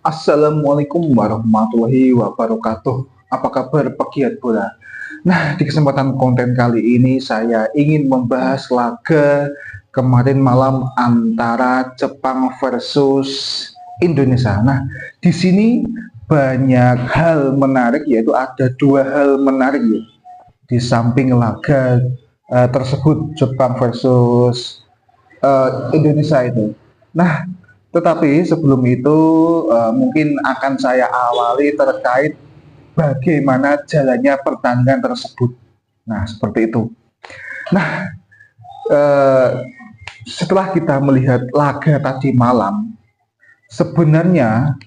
Assalamualaikum warahmatullahi wabarakatuh. Apa kabar pegiat bola? Nah, di kesempatan konten kali ini saya ingin membahas laga kemarin malam antara Jepang versus Indonesia. Nah, di sini banyak hal menarik, yaitu ada dua hal menarik ya. Di samping laga tersebut Jepang versus Indonesia itu. Nah, tetapi sebelum itu mungkin akan saya awali terkait bagaimana jalannya pertandingan tersebut. Nah, seperti itu. Nah, eh, setelah kita melihat laga tadi malam, sebenarnya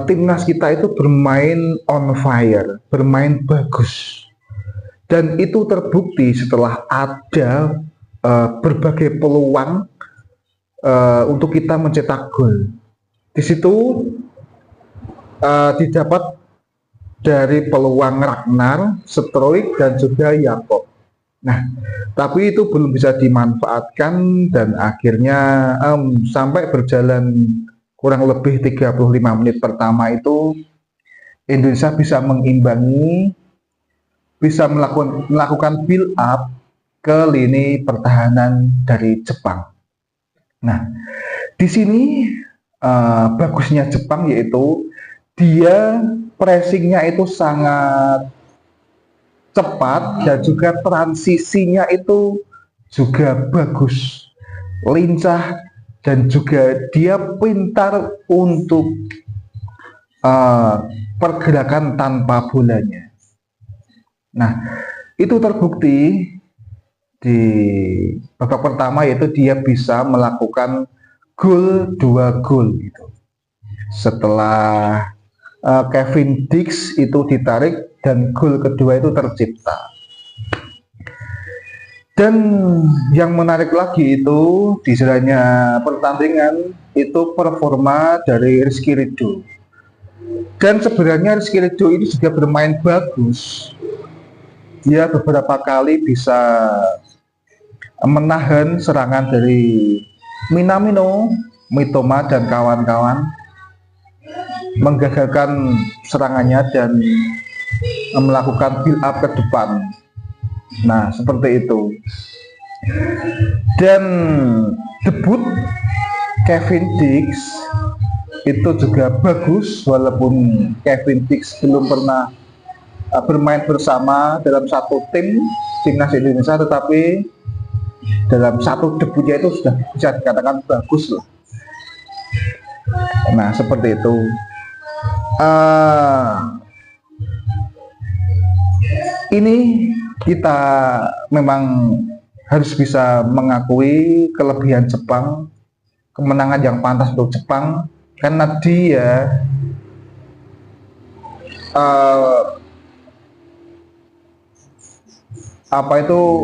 timnas kita itu bermain on fire, bermain bagus. Dan itu terbukti setelah ada berbagai peluang untuk kita mencetak gol. Di situ didapat dari peluang Ragnar, Stroik, dan juga Yakob. Nah, tapi itu belum bisa dimanfaatkan dan akhirnya sampai berjalan kurang lebih 35 menit pertama itu Indonesia bisa mengimbangi, bisa melakukan build up ke lini pertahanan dari Jepang. Nah, di sini bagusnya Jepang yaitu dia pressingnya itu sangat cepat dan juga transisinya itu juga bagus, lincah, dan juga dia pintar untuk pergerakan tanpa bolanya. Nah, itu terbukti di babak pertama, yaitu dia bisa melakukan gol, 2 gol gitu. Setelah Kevin Dix itu ditarik dan gol kedua itu tercipta. Dan yang menarik lagi itu di jalannya pertandingan itu performa dari Rizky Ridho. Dan sebenarnya Rizky Ridho ini juga bermain bagus. Dia beberapa kali bisa menahan serangan dari Minamino, Mitoma, dan kawan-kawan, menggagalkan serangannya dan melakukan build up ke depan. Nah, seperti itu. Dan debut Kevin Dix itu juga bagus, walaupun Kevin Dix belum pernah bermain bersama dalam satu tim timnas Indonesia, tetapi dalam satu debutnya itu sudah bisa dikatakan bagus lah. Nah, seperti itu. Ini kita memang harus bisa mengakui kelebihan Jepang, kemenangan yang pantas untuk Jepang, karena dia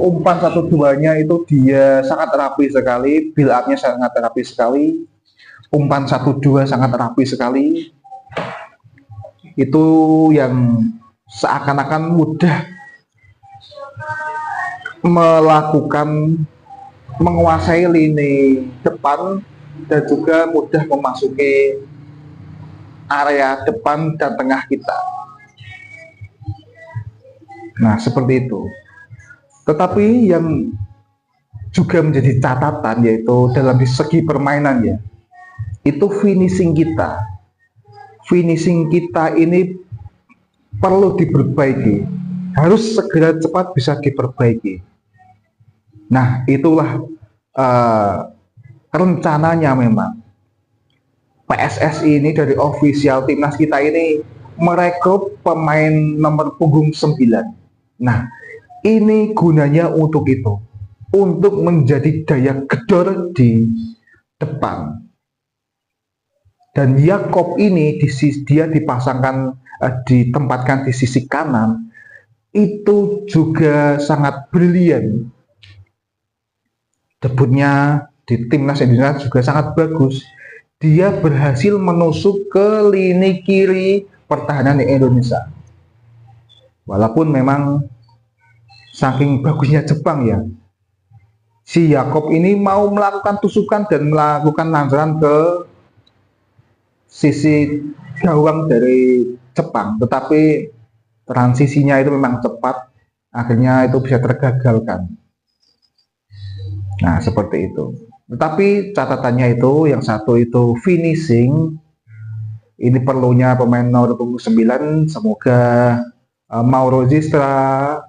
umpan 1-2-nya itu dia sangat rapi sekali, build up-nya sangat rapi sekali, umpan 1-2 sangat rapi sekali. Itu yang seakan-akan mudah menguasai lini depan dan juga mudah memasuki area depan dan tengah kita. Nah, seperti itu. Tetapi yang juga menjadi catatan yaitu dalam segi permainan ya, itu finishing kita. Finishing kita ini perlu diperbaiki, harus segera cepat bisa diperbaiki. Nah, itulah rencananya memang PSSI ini dari official timnas kita ini merekrut pemain nomor punggung 9. Nah, ini gunanya untuk itu, untuk menjadi daya gedor di depan. Dan Yakob ini dia ditempatkan di sisi kanan, itu juga sangat brilian. Debutnya di timnas Indonesia juga sangat bagus. Dia berhasil menusuk ke lini kiri pertahanan Indonesia. Walaupun memang saking bagusnya Jepang ya, si Yakob ini mau melakukan tusukan dan melakukan lancaran ke sisi gawang dari Jepang, tetapi transisinya itu memang cepat, akhirnya itu bisa tergagalkan. Nah, seperti itu. Tetapi catatannya itu, yang satu itu finishing, ini perlunya pemain nomor 29, semoga Mauro Zistra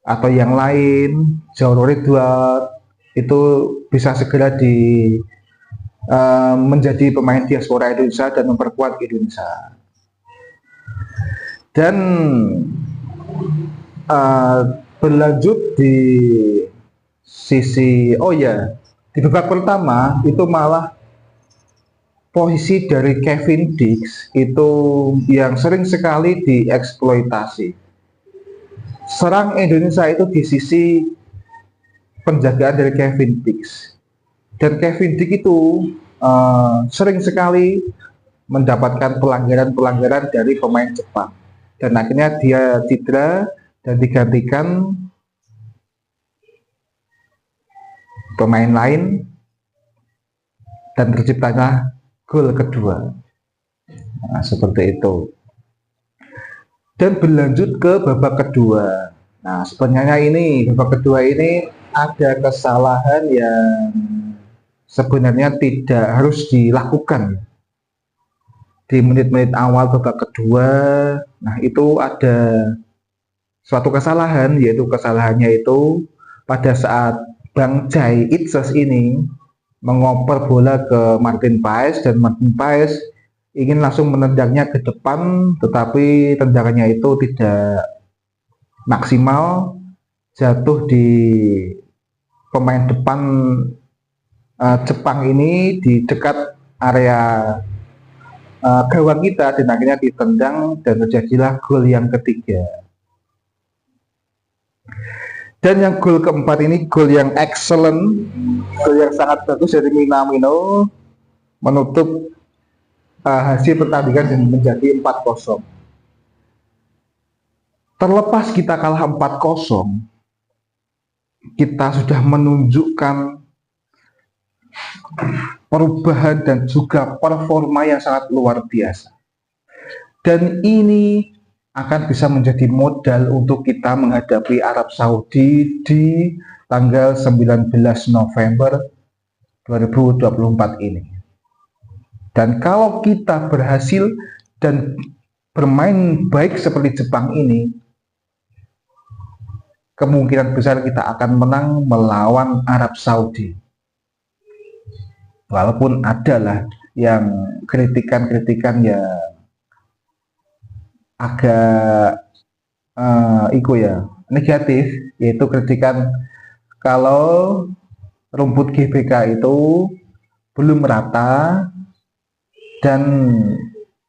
atau yang lain, Jauro Ridwan, itu bisa segera menjadi pemain diaspora Indonesia dan memperkuat Indonesia. Dan berlanjut di sisi, di babak pertama itu malah posisi dari Kevin Dix itu yang sering sekali dieksploitasi. Serang Indonesia itu di sisi penjagaan dari Kevin Dix, dan Kevin Dix itu sering sekali mendapatkan pelanggaran dari pemain Jepang, dan akhirnya dia cedera dan digantikan pemain lain dan terciptalah gol kedua. Nah, seperti itu. Dan berlanjut ke babak kedua. Nah, sebenarnya ini babak kedua ini ada kesalahan yang sebenarnya tidak harus dilakukan di menit-menit awal babak kedua. Nah, itu ada suatu kesalahan, yaitu kesalahannya itu pada saat Bang Jai Itzes ini mengoper bola ke Martin Paes, dan Martin Paes ingin langsung menendangnya ke depan, tetapi tendangannya itu tidak maksimal, jatuh di pemain depan Jepang ini di dekat area gawang kita, dan akhirnya ditendang dan terjadilah gol yang ketiga. Dan yang gol keempat ini gol yang excellent, gol yang sangat bagus dari Minamino, menutup hasil pertandingan dan menjadi 4-0. Terlepas kita kalah 4-0, kita sudah menunjukkan perubahan dan juga performa yang sangat luar biasa. Dan ini akan bisa menjadi modal untuk kita menghadapi Arab Saudi di tanggal 19 November 2024 ini. Dan kalau kita berhasil dan bermain baik seperti Jepang ini, kemungkinan besar kita akan menang melawan Arab Saudi. Walaupun adalah yang kritikan-kritikan ya agak negatif, yaitu kritikan kalau rumput GBK itu belum merata dan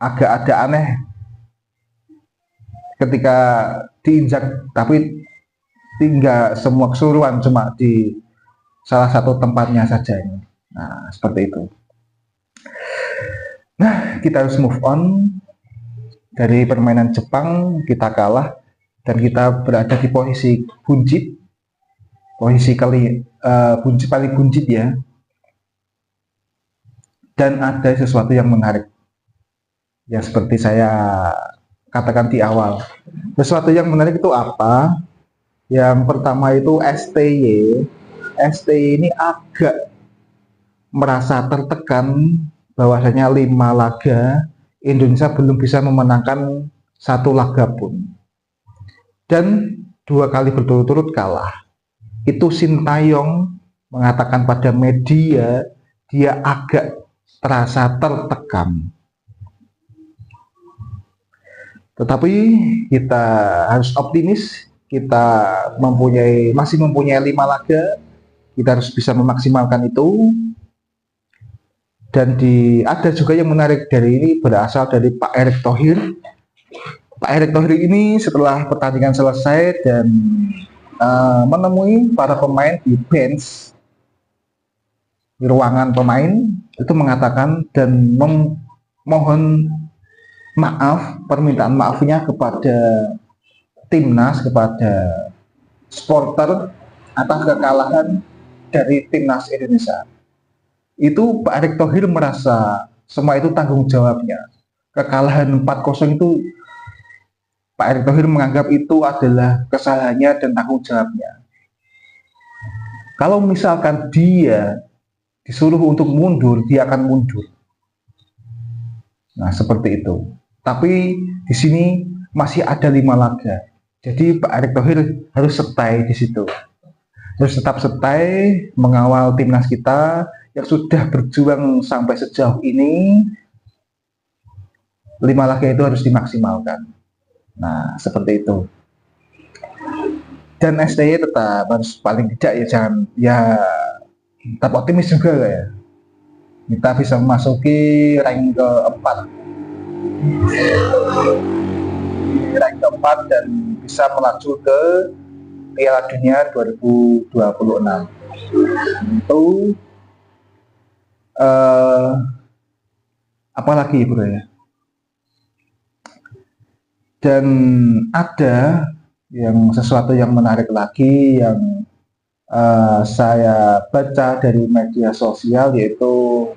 agak ada aneh ketika diinjak, tapi tinggal semua keseluruhan cuma di salah satu tempatnya saja. Nah, seperti itu. Nah, kita harus move on dari permainan Jepang. Kita kalah dan kita berada di posisi buncit, posisi paling buncit ya. Dan ada sesuatu yang menarik yang seperti saya katakan di awal. Sesuatu yang menarik itu apa? Yang pertama itu STY. STY ini agak merasa tertekan bahwasanya 5 laga Indonesia belum bisa memenangkan 1 laga pun, dan 2 kali berturut-turut kalah. Itu Sintayong mengatakan pada media dia agak terasa tertekan. Tetapi kita harus optimis, kita masih mempunyai 5 laga, kita harus bisa memaksimalkan itu. Dan ada juga yang menarik dari ini, berasal dari Pak Erick Thohir. Pak Erick Thohir ini setelah pertandingan selesai dan menemui para pemain di bench, di ruangan pemain, itu mengatakan dan memohon maaf, permintaan maafnya kepada timnas, kepada supporter atas kekalahan dari timnas Indonesia. Itu Pak Erick Thohir merasa semua itu tanggung jawabnya. Kekalahan 4-0 itu Pak Erick Thohir menganggap itu adalah kesalahannya dan tanggung jawabnya. Kalau misalkan dia disuruh untuk mundur, dia akan mundur. Nah, seperti itu. Tapi di sini masih ada 5 laga. Jadi Pak Erick Thohir harus stay di situ. Harus tetap stay mengawal timnas kita yang sudah berjuang sampai sejauh ini. 5 laga itu harus dimaksimalkan. Nah, seperti itu. Dan STY tetap harus paling tidak ya jangan tetap optimis juga ya. Kita bisa memasuki rank keempat. Rank keempat dan bisa melaju ke Piala Dunia 2026. Itu apalagi bro ya. Dan ada sesuatu yang menarik lagi yang saya baca dari media sosial, yaitu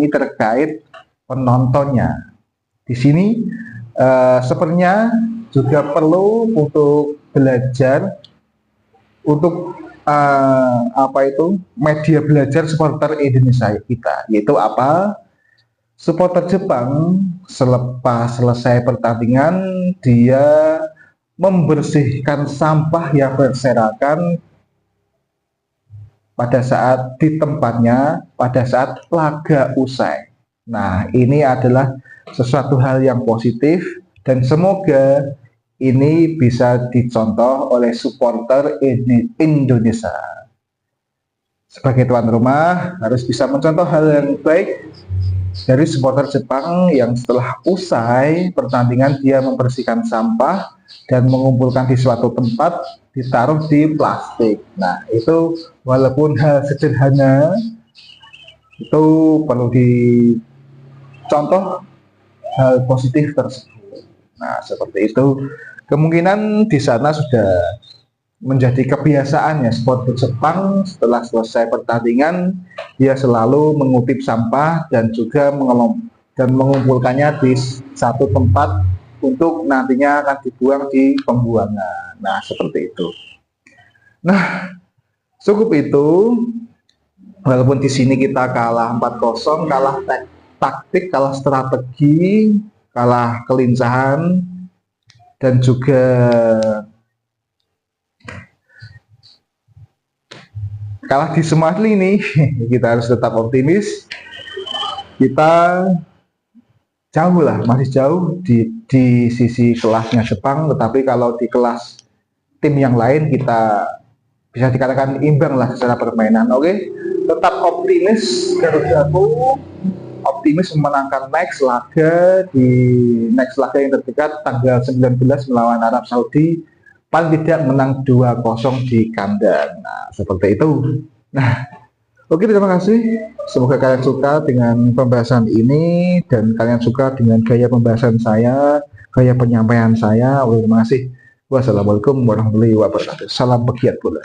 terkait penontonnya. Di sini sepertinya juga perlu untuk belajar untuk media belajar supporter Indonesia kita, yaitu apa? Supporter Jepang selepas selesai pertandingan dia membersihkan sampah yang berserakan pada saat di tempatnya pada saat laga usai. Nah, ini adalah sesuatu hal yang positif dan semoga ini bisa dicontoh oleh supporter Indonesia. Sebagai tuan rumah harus bisa mencontoh hal yang baik dari supporter Jepang yang setelah usai pertandingan dia membersihkan sampah dan mengumpulkan di suatu tempat, ditaruh di plastik. Nah, itu walaupun hal sederhana, itu perlu dicontoh hal positif tersebut. Nah, seperti itu. Kemungkinan di sana sudah menjadi kebiasaan ya supporter Jepang setelah selesai pertandingan dia selalu mengutip sampah dan juga mengumpulkannya di satu tempat untuk nantinya akan dibuang di pembuangan. Nah, seperti itu. Nah, cukup itu. Walaupun di sini kita kalah 4-0, kalah taktik, kalah strategi, kalah kelincahan, dan juga kalah di semua lini. Kita harus tetap optimis. Kita masih jauh di sisi kelasnya Jepang, tetapi kalau di kelas tim yang lain kita bisa dikatakan imbang lah secara permainan. Oke, tetap optimis Garudaku, optimis memenangkan next laga yang terdekat tanggal 19 melawan Arab Saudi, paling tidak menang 2-0 di kandang. Nah, seperti itu. Nah, oke, terima kasih. Semoga kalian suka dengan pembahasan ini dan kalian suka dengan gaya pembahasan saya, gaya penyampaian saya. Terima kasih. Wassalamualaikum warahmatullahi wabarakatuh. Salam pegiat bola.